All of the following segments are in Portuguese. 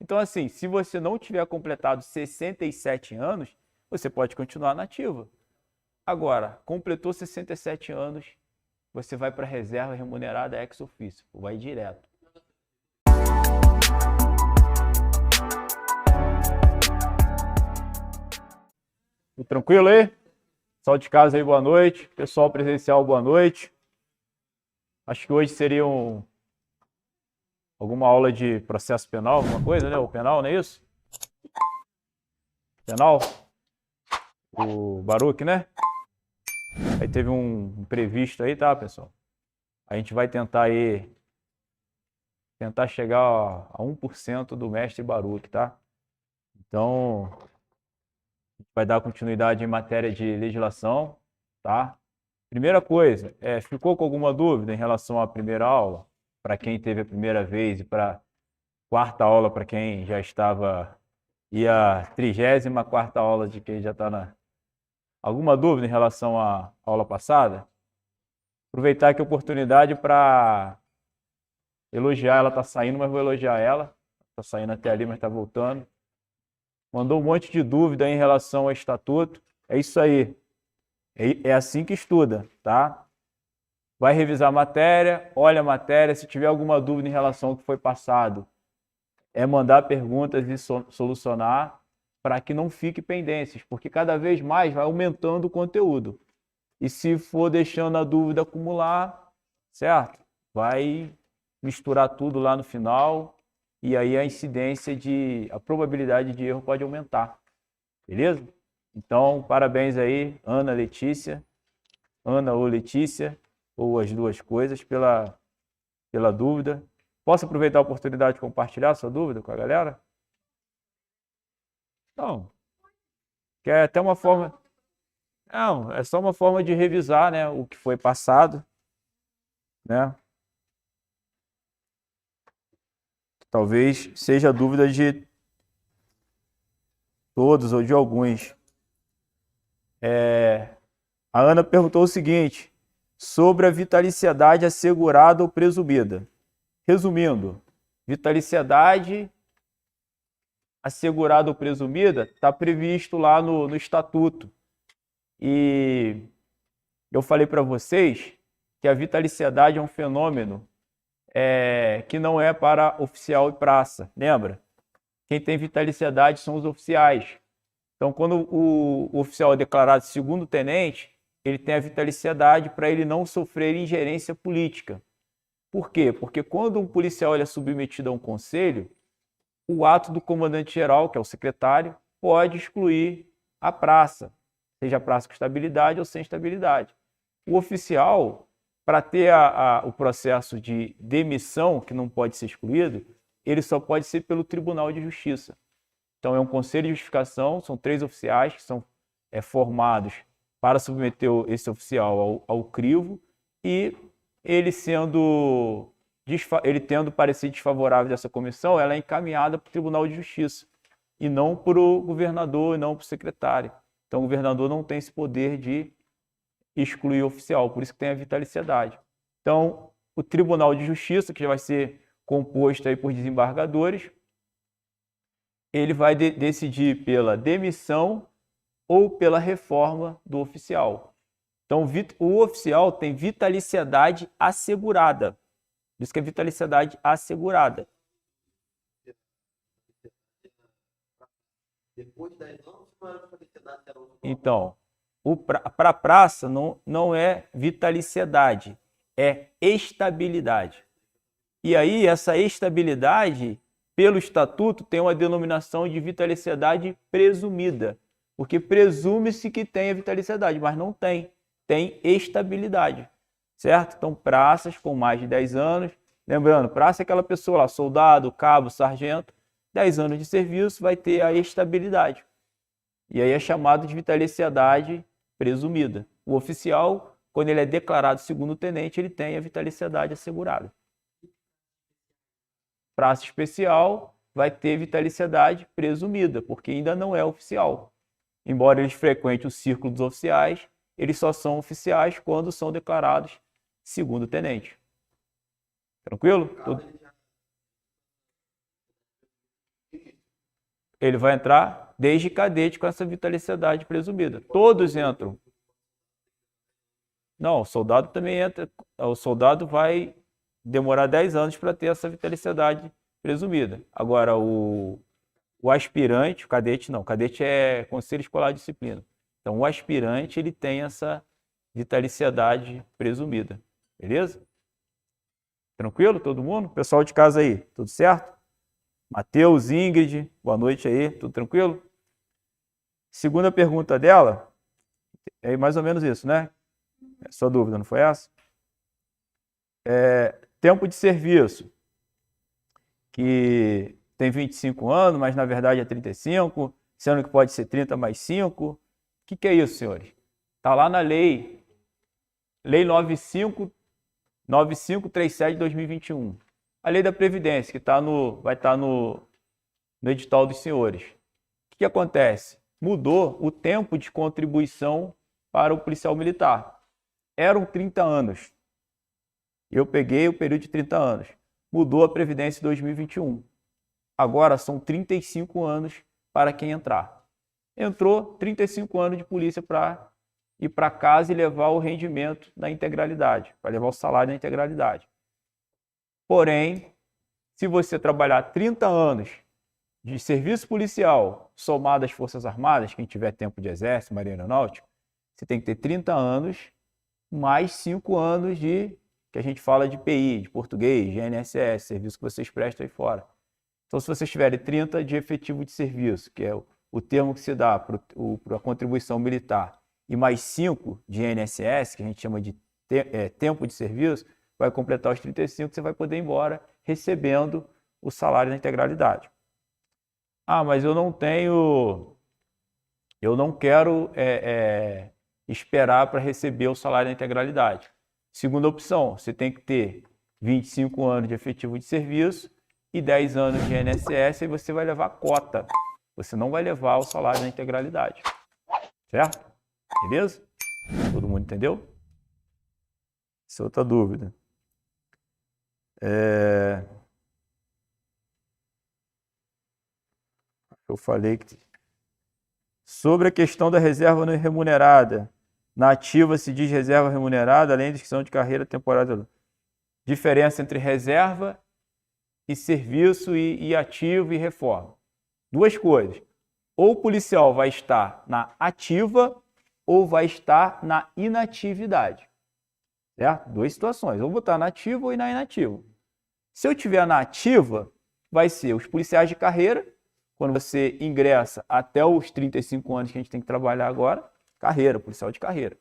Então, assim, se você não tiver completado 67 anos, você pode continuar na ativa. Agora, completou 67 anos, você vai para a reserva remunerada ex officio, vai direto. Tudo tranquilo aí? Pessoal de casa aí, boa noite. Pessoal presencial, boa noite. Acho que hoje seria alguma aula de processo penal, alguma coisa, né? O penal, não é isso? Penal? O Baruch, né? Aí teve um imprevisto aí, tá, pessoal? A gente vai tentar chegar a 1% do mestre Baruch, tá? Então, a gente vai dar continuidade em matéria de legislação, tá? Primeira coisa, ficou com alguma dúvida em relação à primeira aula? Para quem teve a primeira vez e para quarta aula para quem já estava, e a 34ª aula de quem já está na... Alguma dúvida em relação à aula passada? Aproveitar aqui a oportunidade para elogiar, ela está saindo, mas vou elogiar ela. Está saindo até ali, mas está voltando. Mandou um monte de dúvida em relação ao estatuto. É isso aí. É assim que estuda, tá? Vai revisar a matéria, olha a matéria. Se tiver alguma dúvida em relação ao que foi passado, mandar perguntas e solucionar para que não fique pendências, porque cada vez mais vai aumentando o conteúdo. E se for deixando a dúvida acumular, certo? Vai misturar tudo lá no final e aí a probabilidade de erro pode aumentar. Beleza? Então, parabéns aí, Ana ou Letícia, ou as duas coisas, pela dúvida. Posso aproveitar a oportunidade de compartilhar sua dúvida com a galera? Não. Que é até uma forma... Não, é só uma forma de revisar, né, o que foi passado, né? Talvez seja a dúvida de todos ou de alguns. A Ana perguntou o seguinte, sobre a vitaliciedade assegurada ou presumida. Resumindo, vitaliciedade assegurada ou presumida está previsto lá no estatuto. E eu falei para vocês que a vitaliciedade é um fenômeno que não é para oficial e praça. Lembra? Quem tem vitaliciedade são os oficiais. Então, quando o oficial é declarado segundo tenente, ele tem a vitaliciedade para ele não sofrer ingerência política. Por quê? Porque quando um policial é submetido a um conselho, o ato do comandante-geral, que é o secretário, pode excluir a praça, seja a praça com estabilidade ou sem estabilidade. O oficial, para ter o processo de demissão, que não pode ser excluído, ele só pode ser pelo Tribunal de Justiça. Então, é um conselho de justificação, são 3 oficiais que são formados para submeter esse oficial ao crivo, e ele tendo parecer desfavorável dessa comissão, ela é encaminhada para o Tribunal de Justiça, e não para o governador, e não para o secretário. Então, o governador não tem esse poder de excluir o oficial, por isso que tem a vitaliciedade. Então, o Tribunal de Justiça, que vai ser composto aí por desembargadores, ele vai decidir pela demissão ou pela reforma do oficial. Então, o oficial tem vitaliciedade assegurada. Por isso que é vitaliciedade assegurada. Depois de 10 anos, a vitaliciedade era outra. Então, para a praça não é vitaliciedade, é estabilidade. E aí, essa estabilidade, pelo estatuto, tem uma denominação de vitaliciedade presumida, porque presume-se que tenha vitaliciedade, mas não tem. Tem estabilidade, certo? Então, praças com mais de 10 anos, lembrando, praça é aquela pessoa lá, soldado, cabo, sargento, 10 anos de serviço vai ter a estabilidade. E aí é chamado de vitaliciedade presumida. O oficial, quando ele é declarado segundo tenente, ele tem a vitaliciedade assegurada. Praça especial vai ter vitaliciedade presumida, porque ainda não é oficial. Embora eles frequentem o círculo dos oficiais, eles só são oficiais quando são declarados segundo tenente. Tranquilo? Ele vai entrar desde cadete com essa vitaliciedade presumida. Todos entram. Não, o soldado também entra. O soldado vai demorar 10 anos para ter essa vitaliciedade presumida. Agora, o aspirante, o cadete não. O cadete é Conselho Escolar de Disciplina. Então, o aspirante, ele tem essa vitaliciedade presumida. Beleza? Tranquilo, todo mundo? Pessoal de casa aí, tudo certo? Matheus, Ingrid, boa noite aí, tudo tranquilo? Segunda pergunta dela, é mais ou menos isso, né? É sua dúvida, não foi essa? Tempo de serviço, que tem 25 anos, mas na verdade é 35, sendo que pode ser 30 mais 5. O que é isso, senhores? Está lá na lei 9537 de 2021. A lei da Previdência, que vai estar no edital dos senhores. O que acontece? Mudou o tempo de contribuição para o policial militar. Eram 30 anos. Eu peguei o período de 30 anos. Mudou a Previdência em 2021. Agora são 35 anos para quem entrar. Entrou 35 anos de polícia para ir para casa e levar o rendimento na integralidade, para levar o salário na integralidade. Porém, se você trabalhar 30 anos de serviço policial somado às Forças Armadas, quem tiver tempo de Exército, Marinha Aeronáutica, você tem que ter 30 anos mais 5 anos de, que a gente fala de PI, de português, de INSS, serviço que vocês prestam aí fora. Então, se vocês tiverem 30 de efetivo de serviço, que é o termo que se dá para a contribuição militar, e mais 5 de INSS, que a gente chama de tempo de serviço, vai completar os 35, você vai poder ir embora recebendo o salário na integralidade. Ah, mas eu não quero esperar para receber o salário na integralidade. Segunda opção, você tem que ter 25 anos de efetivo de serviço e 10 anos de INSS, e você vai levar cota. Você não vai levar o salário na integralidade. Certo? Beleza? Todo mundo entendeu? Essa é outra dúvida. Eu falei que sobre a questão da reserva não remunerada. Na ativa se diz reserva remunerada, além da descrição de carreira temporária. Diferença entre reserva e serviço e ativo e reforma. Duas coisas. Ou o policial vai estar na ativa ou vai estar na inatividade. Certo? Duas situações. Ou vou estar na ativa ou na inativa. Se eu estiver na ativa, vai ser os policiais de carreira, quando você ingressa até os 35 anos que a gente tem que trabalhar agora, carreira, policial de carreira.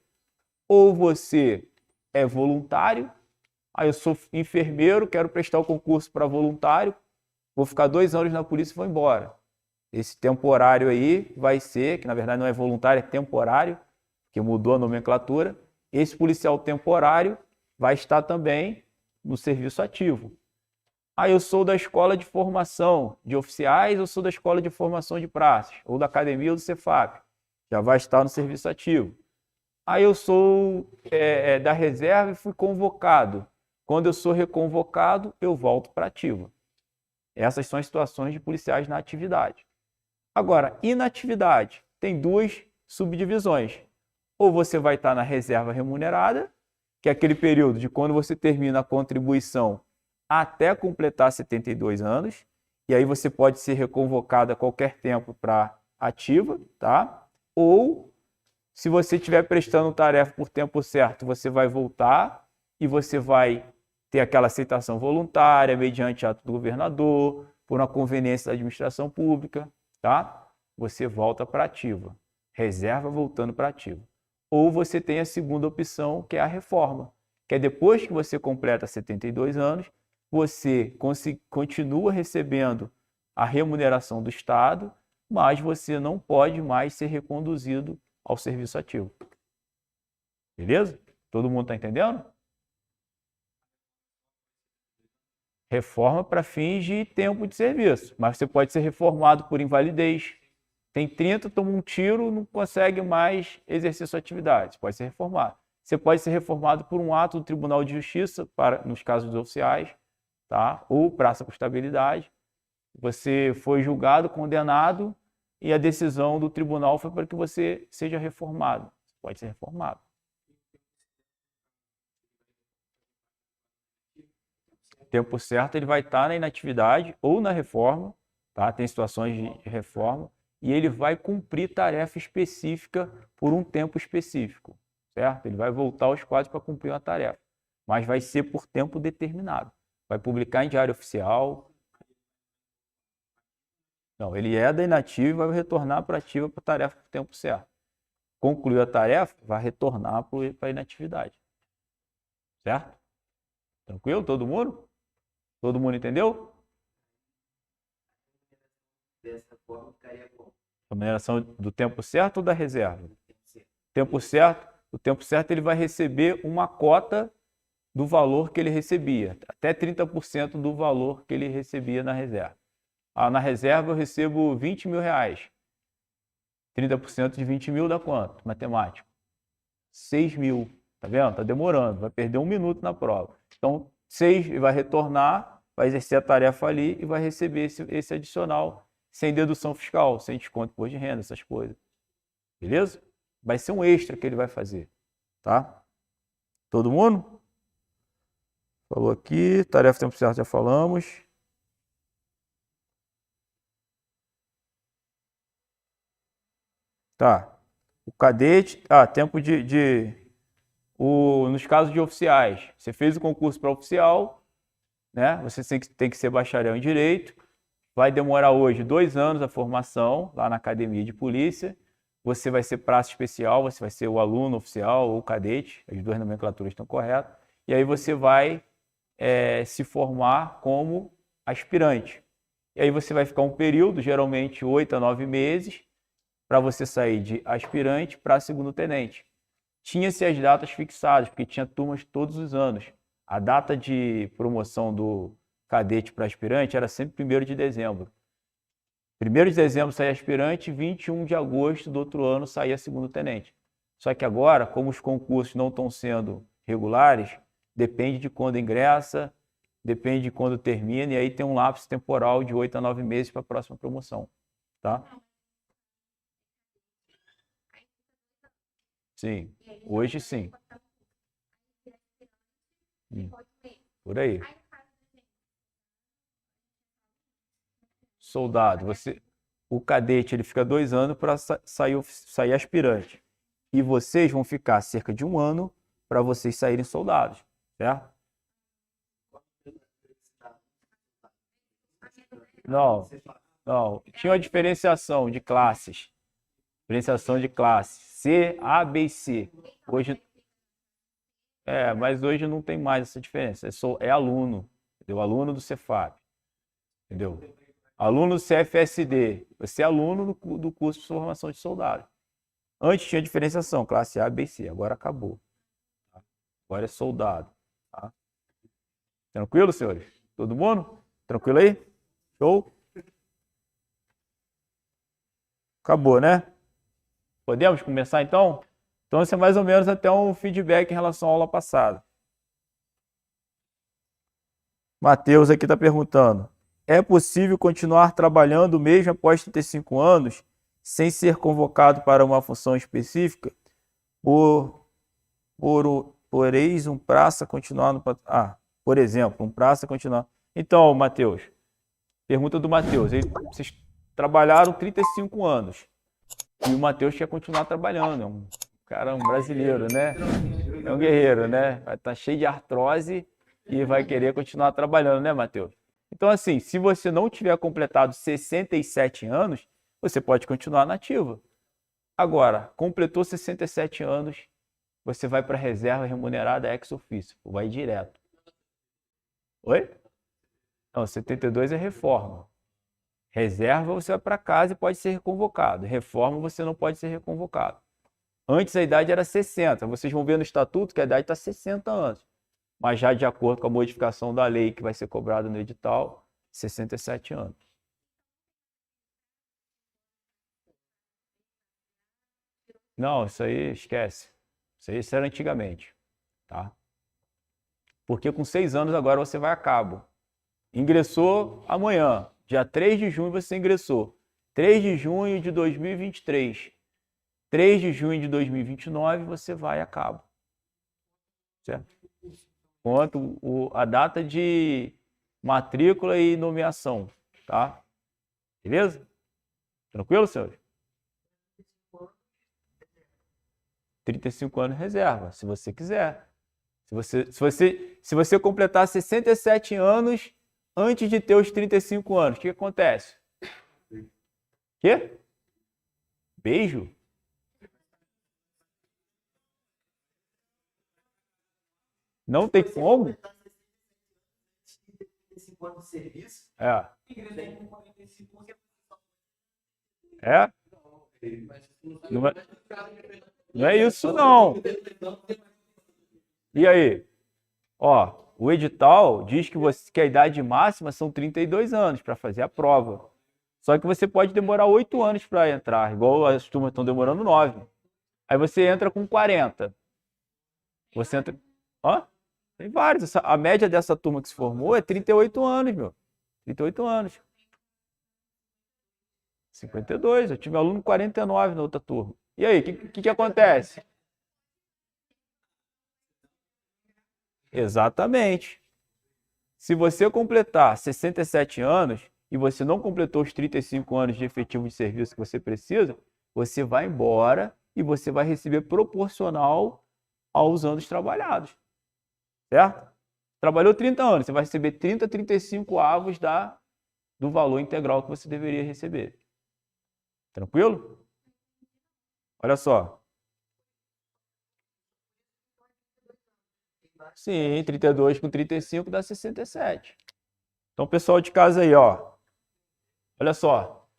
Ou você é voluntário, eu sou enfermeiro, quero prestar o concurso para voluntário, vou ficar 2 anos na polícia e vou embora. Esse temporário aí vai ser, que na verdade não é voluntário, é temporário, que mudou a nomenclatura. Esse policial temporário vai estar também no serviço ativo. Eu sou da escola de formação de oficiais, ou sou da escola de formação de praças, ou da academia ou do Cefap. Já vai estar no serviço ativo. Eu sou da reserva e fui convocado. Quando eu sou reconvocado, eu volto para ativa. Essas são as situações de policiais na atividade. Agora, inatividade tem duas subdivisões. Ou você vai estar na reserva remunerada, que é aquele período de quando você termina a contribuição até completar 72 anos, e aí você pode ser reconvocado a qualquer tempo para ativa, tá? Ou, se você estiver prestando tarefa por tempo certo, você vai voltar e você vai ter aquela aceitação voluntária, mediante ato do governador, por uma conveniência da administração pública, tá? Você volta para ativa. Reserva voltando para ativa. Ou você tem a segunda opção, que é a reforma, que é depois que você completa 72 anos, você continua recebendo a remuneração do Estado, mas você não pode mais ser reconduzido ao serviço ativo. Beleza? Todo mundo está entendendo? Reforma para fins de tempo de serviço, mas você pode ser reformado por invalidez. Tem 30, toma um tiro, não consegue mais exercer sua atividade. Você pode ser reformado. Você pode ser reformado por um ato do Tribunal de Justiça, nos casos dos oficiais, tá? Ou praça por estabilidade. você foi julgado, condenado, e a decisão do tribunal foi para que você seja reformado. Pode ser reformado. O tempo certo ele vai estar na inatividade ou na reforma, tá? Tem situações de reforma, e ele vai cumprir tarefa específica por um tempo específico, certo? Ele vai voltar aos quadros para cumprir uma tarefa, mas vai ser por tempo determinado. Vai publicar em diário oficial. Não, ele é da inativa e vai retornar para a ativa para a tarefa por tempo certo. Concluiu a tarefa, vai retornar para a inatividade. Certo? Tranquilo? Todo mundo? Todo mundo entendeu? Dessa forma ficaria bom. A remuneração do tempo certo ou da reserva? Tempo certo. O tempo certo ele vai receber uma cota do valor que ele recebia, até 30% do valor que ele recebia na reserva. Na reserva eu recebo 20 mil reais. 30% de 20 mil dá quanto? Matemático. 6 mil. Tá vendo? Tá demorando. Vai perder 1 minuto na prova. Então, 6 vai retornar, vai exercer a tarefa ali e vai receber esse adicional sem dedução fiscal, sem desconto de imposto de renda, essas coisas. Beleza? Vai ser um extra que ele vai fazer. Tá? Todo mundo? Falou aqui. Tarefa tempo certo já falamos. Tá. O cadete. Tempo nos casos de oficiais. Você fez o concurso para oficial, né? Você tem que ser bacharel em direito. Vai demorar hoje 2 anos a formação lá na academia de polícia. Você vai ser praça especial, você vai ser o aluno oficial ou o cadete, as duas nomenclaturas estão corretas. E aí você vai se formar como aspirante. E aí você vai ficar um período, geralmente 8 a 9 meses, para você sair de aspirante para segundo tenente. Tinha-se as datas fixadas, porque tinha turmas todos os anos. A data de promoção do cadete para aspirante era sempre 1º de dezembro. 1º de dezembro saía aspirante, 21 de agosto do outro ano saía segundo tenente. Só que agora, como os concursos não estão sendo regulares, depende de quando ingressa, depende de quando termina, e aí tem um lapso temporal de 8 a 9 meses para a próxima promoção. Tá? Sim, hoje sim. Por aí. Soldado, o cadete ele fica 2 anos para sair aspirante. E vocês vão ficar cerca de 1 ano para vocês saírem soldados, certo? Não, não. Tinha uma diferenciação de classes. Diferenciação de classe. C, A, B e C. Hoje, mas hoje não tem mais essa diferença. É aluno, entendeu? Aluno do Cefap, entendeu? Aluno do CFSD. Você é aluno do curso de formação de soldado. Antes tinha diferenciação, classe A, B e C. Agora acabou. Agora é soldado. Tá? Tranquilo, senhores? Todo mundo? Tranquilo aí? Show? Acabou, né? Podemos começar então? Então, isso é mais ou menos até um feedback em relação à aula passada. Matheus aqui está perguntando: é possível continuar trabalhando mesmo após 35 anos, sem ser convocado para uma função específica? Poreis um praça continuar no... por exemplo, um praça continuar... Então, Matheus, pergunta do Matheus. Vocês trabalharam 35 anos. E o Matheus quer continuar trabalhando. É um cara, um brasileiro, né? É um guerreiro, né? Vai estar cheio de artrose e vai querer continuar trabalhando, né, Matheus? Então, assim, se você não tiver completado 67 anos, você pode continuar na ativa. Agora, completou 67 anos, você vai para a reserva remunerada ex officio, vai direto. Oi? Não, 72 é reforma. Reserva você vai para casa e pode ser reconvocado. Reforma você não pode ser reconvocado. Antes a idade era 60. Vocês vão ver no estatuto que a idade está 60 anos. Mas já de acordo com a modificação da lei que vai ser cobrada no edital, 67 anos. Não, isso aí esquece. Isso era antigamente. Tá? Porque com 6 anos agora você vai a cabo. Ingressou amanhã. Dia 3 de junho você ingressou. 3 de junho de 2023. 3 de junho de 2029 você vai a cabo. Certo? Quanto a data de matrícula e nomeação, tá? Beleza? Tranquilo, senhores? 35 anos reserva, se você quiser. Se você completar 67 anos antes de ter os 35 anos, o que acontece? Quê? Beijo? Não tem como? 5 anos de serviço. É. É? Não é isso, não. E aí? Ó, o edital diz que a idade máxima são 32 anos para fazer a prova. Só que você pode demorar 8 anos para entrar, igual as turmas estão demorando 9. Aí você entra com 40. Você entra. Ó, tem vários. A média dessa turma que se formou é 38 anos, meu. 38 anos. 52. Eu tive aluno 49 na outra turma. E aí, o que acontece? Exatamente. Se você completar 67 anos e você não completou os 35 anos de efetivo de serviço que você precisa, você vai embora e você vai receber proporcional aos anos trabalhados. Certo? Trabalhou 30 anos, você vai receber 30, 35 avos do valor integral que você deveria receber. Tranquilo? Olha só. Sim, 32 com 35 dá 67. Então, pessoal de casa aí, ó. Olha só.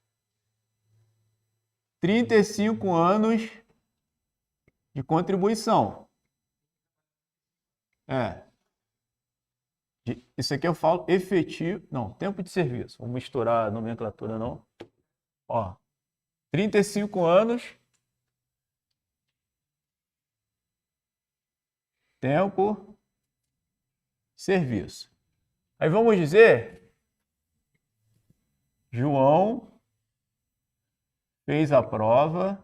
35 anos de contribuição. Isso aqui eu falo efetivo. Não, tempo de serviço. Vamos misturar a nomenclatura, não. Ó. 35 anos. Tempo. Serviço. Aí vamos dizer, João fez a prova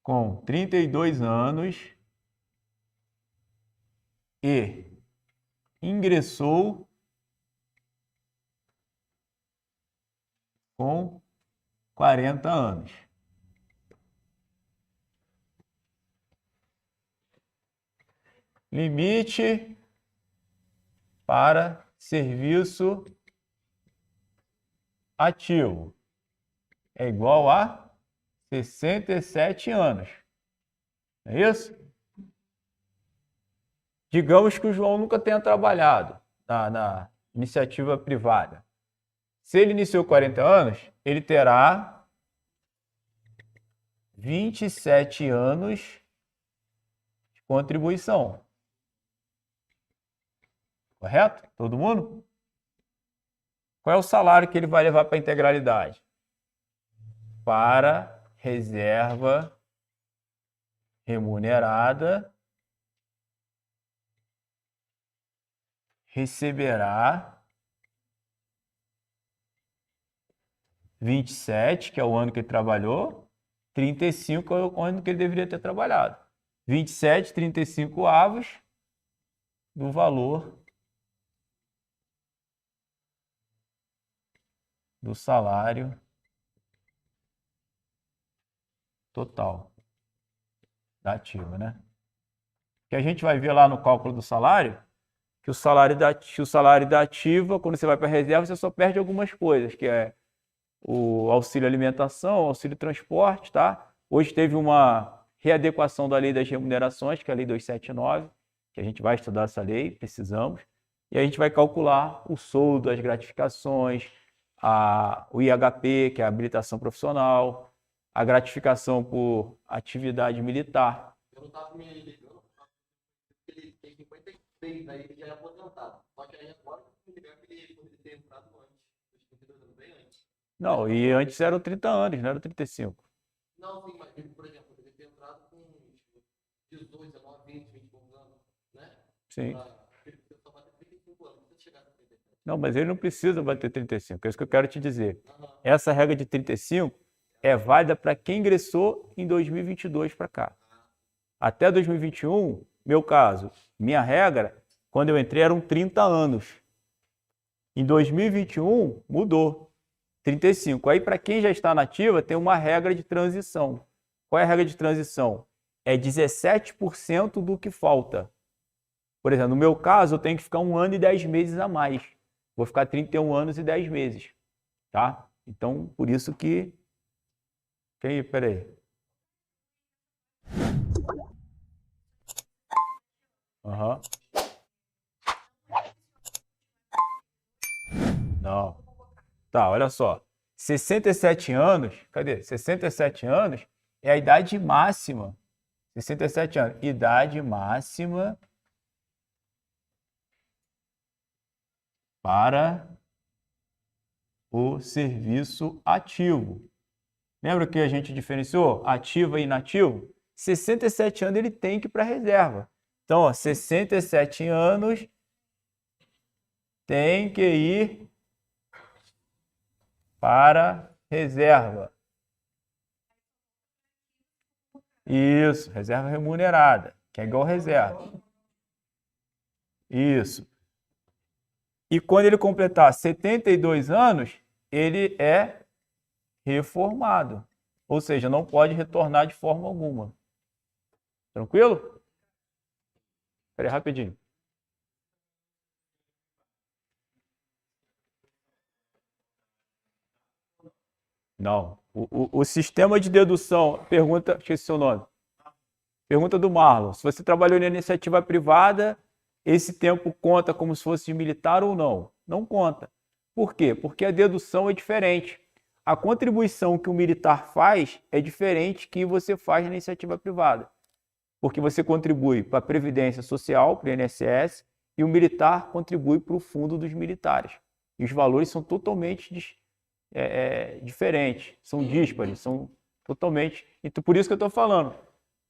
com 32 anos e ingressou com 40 anos. Limite para serviço ativo é igual a 67 anos. É isso? Digamos que o João nunca tenha trabalhado na iniciativa privada. Se ele iniciou 40 anos, ele terá 27 anos de contribuição. Correto? Todo mundo? Qual é o salário que ele vai levar para a integralidade? Para reserva remunerada, receberá 27, que é o ano que ele trabalhou, 35 é o ano que ele deveria ter trabalhado. 27, 35 avos do valor do salário total da ativa, né? Que a gente vai ver lá no cálculo do salário, que o salário da ativa, quando você vai para a reserva, você só perde algumas coisas, que é o auxílio alimentação, o auxílio transporte, tá? Hoje teve uma readequação da lei das remunerações, que é a lei 279, que a gente vai estudar essa lei, precisamos, e a gente vai calcular o soldo, as gratificações, o IHP, que é a habilitação profissional, a gratificação por atividade militar. Eu não estava me ligando, ele tem 56, aí ele já é aposentado. Só que aí agora eu me ligar que ele poderia ter entrado antes, dos 52 anos, bem antes. Não, e antes eram 30 anos, não eram 35. Não, sim, mas por exemplo, ele ter entrado com 18, 19, 20, 20 e poucos anos, né? Sim. Ele só vai ter 35 anos. Se Não, mas ele não precisa bater 35, é isso que eu quero te dizer. Essa regra de 35 é válida para quem ingressou em 2022 para cá. Até 2021, meu caso, minha regra, quando eu entrei, eram 30 anos. Em 2021, mudou, 35. Aí, para quem já está na ativa, tem uma regra de transição. Qual é a regra de transição? É 17% do que falta. Por exemplo, no meu caso, eu tenho que ficar 1 ano e 10 meses a mais. Vou ficar 31 anos e 10 meses, tá? Então, por isso que... Peraí. Aham. Não. Tá, olha só. 67 anos, cadê? 67 anos é a idade máxima. 67 anos, idade máxima para o serviço ativo. Lembra que a gente diferenciou ativo e inativo? 67 anos ele tem que ir para a reserva. Então, ó, 67 anos tem que ir para reserva. Isso, reserva remunerada, que é igual reserva. Isso. E quando ele completar 72 anos, ele é reformado. Ou seja, não pode retornar de forma alguma. Tranquilo? Espera aí, rapidinho. Não. O sistema de dedução, pergunta, esqueci seu nome. Pergunta do Marlon. Se você trabalhou na iniciativa privada, esse tempo conta como se fosse de militar ou não? Não conta. Por quê? Porque a dedução é diferente. A contribuição que o militar faz é diferente que você faz na iniciativa privada. Porque você contribui para a Previdência Social, para o INSS, e o militar contribui para o fundo dos militares. E os valores são totalmente diferentes, são díspares, são totalmente... Então, por isso que eu estou falando.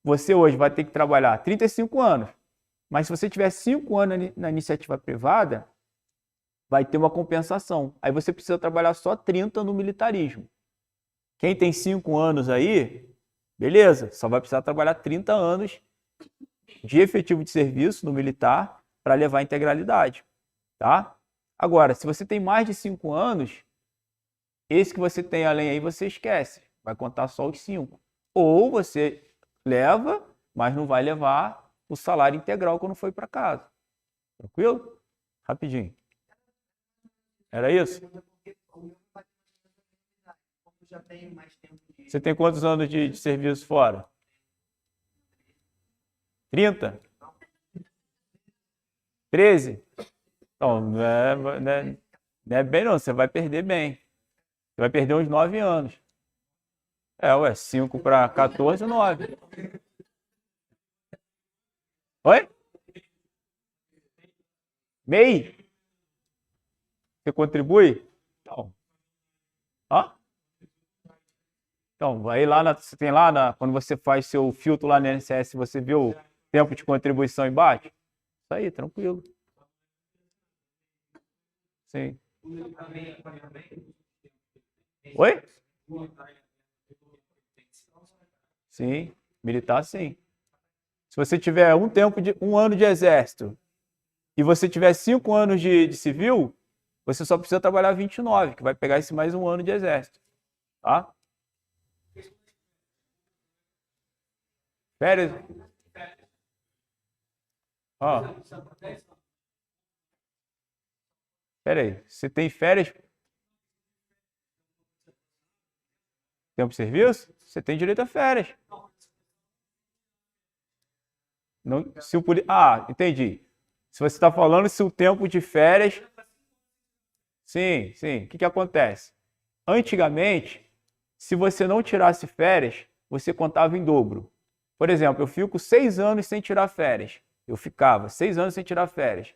Você hoje vai ter que trabalhar 35 anos, mas se você tiver 5 anos na iniciativa privada, vai ter uma compensação. Aí você precisa trabalhar só 30 no militarismo. Quem tem 5 anos aí, beleza, só vai precisar trabalhar 30 anos de efetivo de serviço no militar para levar a integralidade, tá? Agora, se você tem mais de 5 anos, esse que você tem além aí você esquece, vai contar só os 5. Ou você leva, mas não vai levar o salário integral quando foi para casa. Tranquilo? Rapidinho. Era isso? Você tem quantos anos de serviço fora? 30? 13? Então, não é bem não, você vai perder bem. Você vai perder uns 9 anos. 5 para 14, 9. Oi? MEI? Você contribui? Então. Ó. Então, aí lá, você tem lá, quando você faz seu filtro lá no INSS, você viu o tempo de contribuição embaixo? Isso aí, tranquilo. Sim. Oi? Sim, militar sim. Se você tiver um ano de exército e você tiver 5 anos de civil, você só precisa trabalhar 29, que vai pegar esse mais um ano de exército. Tá? Férias? Ó. Pera aí, você tem férias? Tempo de serviço? Você tem direito a férias. Não, se o entendi. Se você está falando se o tempo de férias... Sim, sim. O que acontece? Antigamente, se você não tirasse férias, você contava em dobro. Por exemplo, eu fico 6 anos sem tirar férias. Eu ficava 6 anos sem tirar férias.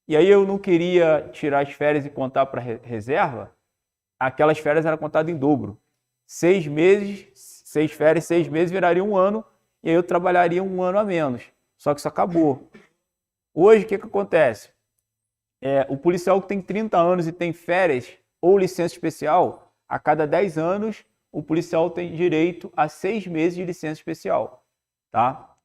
E aí eu não queria tirar as férias e contar para reserva, aquelas férias eram contadas em dobro. 6 meses, 6 férias, 6 meses viraria 1 ano, e aí eu trabalharia 1 ano a menos. Só que isso acabou. Hoje, o que acontece? O policial que tem 30 anos e tem férias ou licença especial, a cada 10 anos, o policial tem direito a 6 meses de licença especial, tá?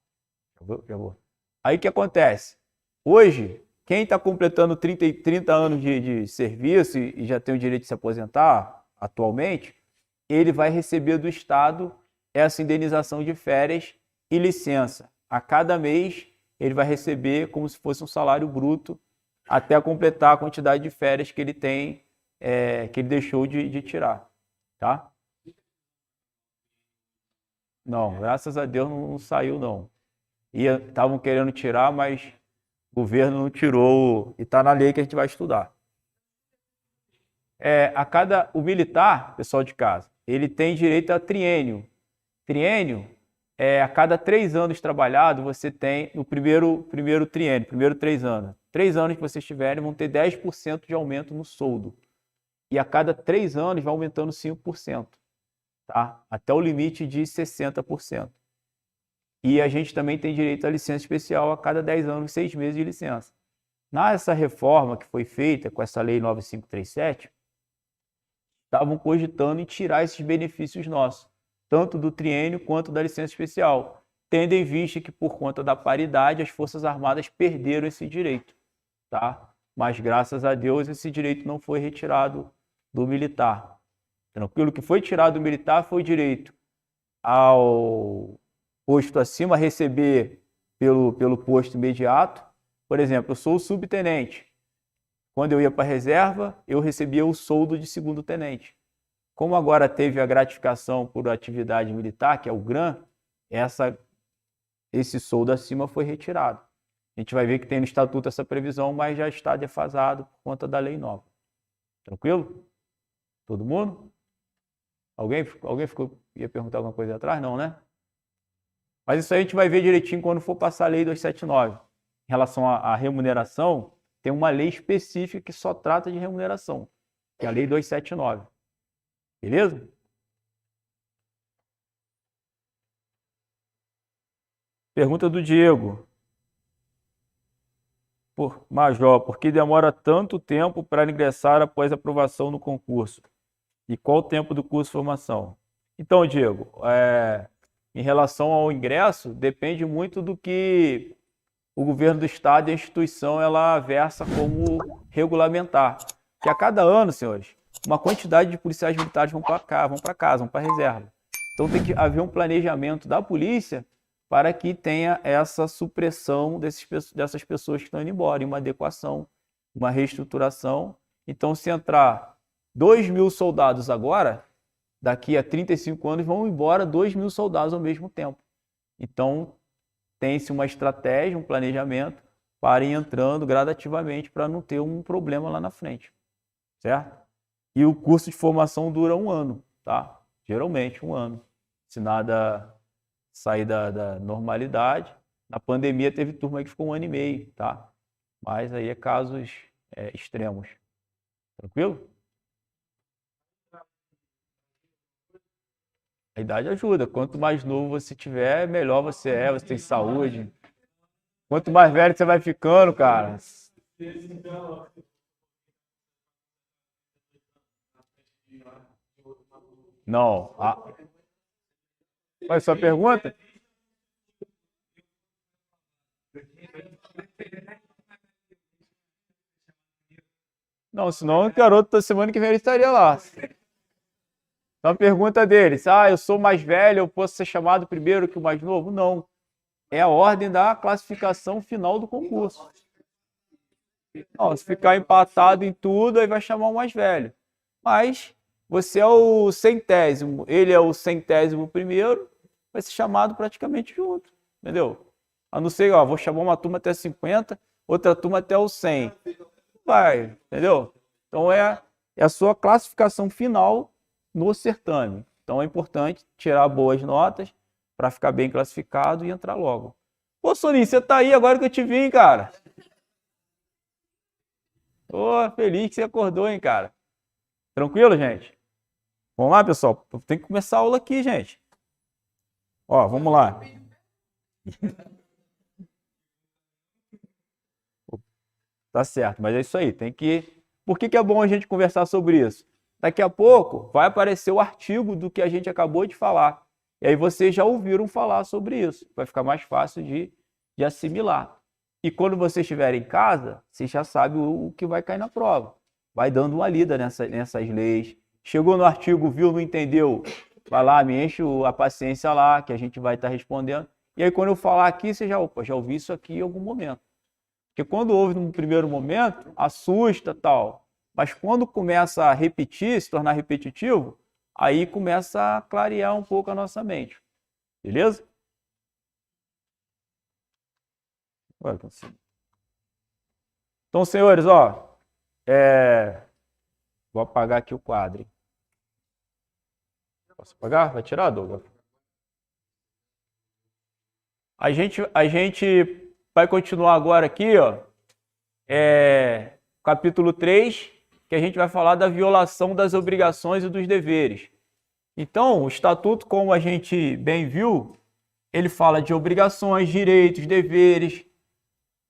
Já vou. Aí o que acontece? Hoje, quem está completando 30 anos de serviço e já tem o direito de se aposentar atualmente, ele vai receber do Estado essa indenização de férias e licença. A cada mês, ele vai receber como se fosse um salário bruto até completar a quantidade de férias que ele tem, que ele deixou de tirar, tá? Não, graças a Deus não saiu, não. Estavam querendo tirar, mas o governo não tirou e está na lei que a gente vai estudar. O militar, pessoal de casa, ele tem direito a triênio. Triênio a cada 3 anos trabalhado, você tem no primeiro triênio, primeiro 3 anos. 3 anos que vocês tiverem, vão ter 10% de aumento no soldo. E a cada 3 anos vai aumentando 5%, tá? Até o limite de 60%. E a gente também tem direito à licença especial a cada 10 anos, 6 meses de licença. Nessa reforma que foi feita com essa lei 9537, estavam cogitando em tirar esses benefícios nossos, tanto do triênio quanto da licença especial, tendo em vista que por conta da paridade as Forças Armadas perderam esse direito, tá? Mas graças a Deus esse direito não foi retirado do militar. Tranquilo? O que foi tirado do militar foi o direito ao posto acima receber pelo posto imediato. Por exemplo, eu sou o subtenente. Quando eu ia para a reserva, eu recebia o soldo de segundo tenente. Como agora teve a gratificação por atividade militar, que é o GRAM, esse soldo acima foi retirado. A gente vai ver que tem no estatuto essa previsão, mas já está defasado por conta da lei nova. Tranquilo? Todo mundo? Alguém ia perguntar alguma coisa atrás? Não, né? Mas isso aí a gente vai ver direitinho quando for passar a lei 279. Em relação à remuneração, tem uma lei específica que só trata de remuneração, que é a lei 279. Beleza? Pergunta do Diego. Major, por que demora tanto tempo para ingressar após aprovação no concurso? E qual o tempo do curso de formação? Então, Diego, em relação ao ingresso, depende muito do que o governo do estado e a instituição ela versa como regulamentar. Que a cada ano, senhores, uma quantidade de policiais militares vão para casa, vão para a reserva. Então tem que haver um planejamento da polícia para que tenha essa supressão dessas pessoas que estão indo embora, uma adequação, uma reestruturação. Então, se entrar 2.000 soldados agora, daqui a 35 anos vão embora 2.000 soldados ao mesmo tempo. Então, tem-se uma estratégia, um planejamento para ir entrando gradativamente para não ter um problema lá na frente, certo? E o curso de formação dura 1 ano, tá? Geralmente 1 ano, se nada sair da normalidade. Na pandemia teve turma que ficou 1 ano e meio, tá? Mas aí é casos extremos. Tranquilo? A idade ajuda. Quanto mais novo você tiver, melhor você tem saúde. Quanto mais velho você vai ficando, cara. Não. Qual é a sua pergunta? Não, senão o garoto da semana que vem ele estaria lá. Então a pergunta deles, eu sou mais velho, eu posso ser chamado primeiro que o mais novo? Não. É a ordem da classificação final do concurso. Não, se ficar empatado em tudo, aí vai chamar o mais velho. Mas você é o 100º, ele é o 100º primeiro, vai ser chamado praticamente junto, entendeu? A não ser, vou chamar uma turma até 50, outra turma até o 100. Vai, entendeu? Então é a sua classificação final no certame. Então é importante tirar boas notas para ficar bem classificado e entrar logo. Pô, Soninho, você tá aí agora que eu te vi, cara. Ô, feliz que você acordou, hein, cara. Tranquilo, gente? Vamos lá, pessoal. Tem que começar a aula aqui, gente. Ó, vamos lá. Tá certo, mas é isso aí, tem que... Por que é bom a gente conversar sobre isso? Daqui a pouco vai aparecer o artigo do que a gente acabou de falar. E aí vocês já ouviram falar sobre isso. Vai ficar mais fácil de assimilar. E quando vocês estiverem em casa, vocês já sabem o que vai cair na prova. Vai dando uma lida nessas leis. Chegou no artigo, viu, não entendeu? Vai lá, me enche a paciência lá, que a gente vai estar respondendo. E aí quando eu falar aqui, você já ouvi isso aqui em algum momento. Porque quando ouve num primeiro momento, assusta tal. Mas quando começa a repetir, se tornar repetitivo, aí começa a clarear um pouco a nossa mente. Beleza? Então, senhores, ó, vou apagar aqui o quadro. Posso apagar? Vai tirar, Douglas? A gente vai continuar agora aqui, ó, capítulo 3, que a gente vai falar da violação das obrigações e dos deveres. Então, o Estatuto, como a gente bem viu, ele fala de obrigações, direitos, deveres,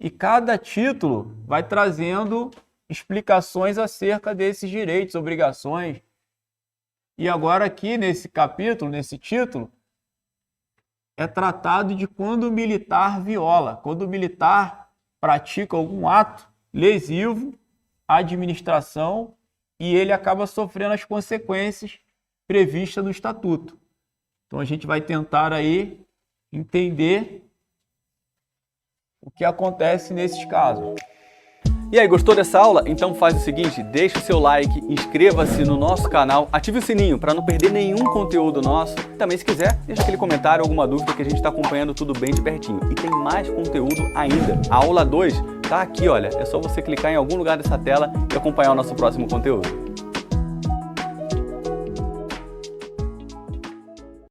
e cada título vai trazendo explicações acerca desses direitos, obrigações. E agora aqui nesse capítulo, nesse título, é tratado de quando o militar viola, quando o militar pratica algum ato lesivo à administração e ele acaba sofrendo as consequências previstas no Estatuto. Então a gente vai tentar aí entender o que acontece nesses casos. E aí, gostou dessa aula? Então faz o seguinte, deixa o seu like, inscreva-se no nosso canal, ative o sininho para não perder nenhum conteúdo nosso. Também, se quiser, deixa aquele comentário, alguma dúvida, que a gente está acompanhando tudo bem de pertinho. E tem mais conteúdo ainda. A aula 2 tá aqui, olha, é só você clicar em algum lugar dessa tela e acompanhar o nosso próximo conteúdo.